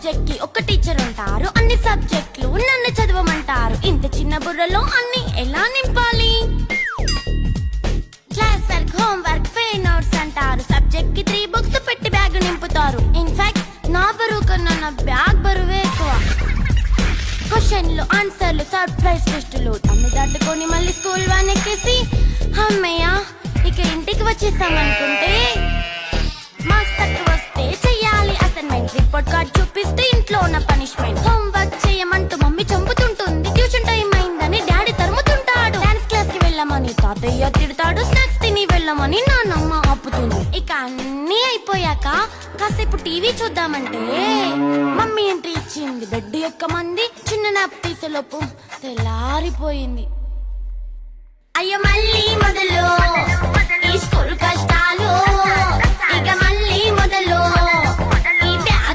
Subject కి ఒక teacher ఉంటారు, అన్ని సబ్జెక్టులు నన్ను చదవమంటారు. ఇంత చిన్న బుర్రలో అన్ని ఎలా నింపాలి? Class work, home work, fair notes అంటారు. సబ్జెక్ట్ కి 3 బుక్స్ పెట్టి బ్యాగ్ నింపుతారు. ఇన్ఫాక్ట్ నా బరువు కన్నా నా బ్యాగ్ బరువే ఎక్కువ. క్వశ్చన్లు, ఆన్సర్లు, సర్ప్రైజ్ టెస్టులు తమ్మి దాటుకొని మళ్ళీ స్కూల్ వ్యాన్ ఎక్కేసి అమ్మయ్య ఇక ఇంటికి వచ్చేసామనుకుంటే మార్క్స్ తక్కువ వస్తే చెయ్యాలి అసైన్మెంట్. రిపోర్ట్ కార్డ్ చూపిస్తే ఇంట్లో ఉన్న పనిష్మెంట్. హోమ్ వర్క్ చేయమంటూ మమ్మీ చంపుతుంటుంది. ట్యూషన్ టైం అయిందని డాడీ తరుముతుంటాడు. డాన్స్ క్లాస్ కి వెళ్ళమని తాతయ్య తిడతాడు. స్నాక్స్ తిని వెళ్ళమని నాన్నమ్మ ఆపుతుంది. ఇక అన్నీ అయిపోయాక కాసేపు టీవీ చూద్దామంటే మమ్మీ ఎంట్రీ ఇచ్చింది. బెడ్ ఎక్కమంది. చిన్న నాప్ తీసేలోపు తెల్లారిపోయింది. అయ్యో మళ్ళీ మొదలు ఈ స్కూల్ కష్టాలు. ఇక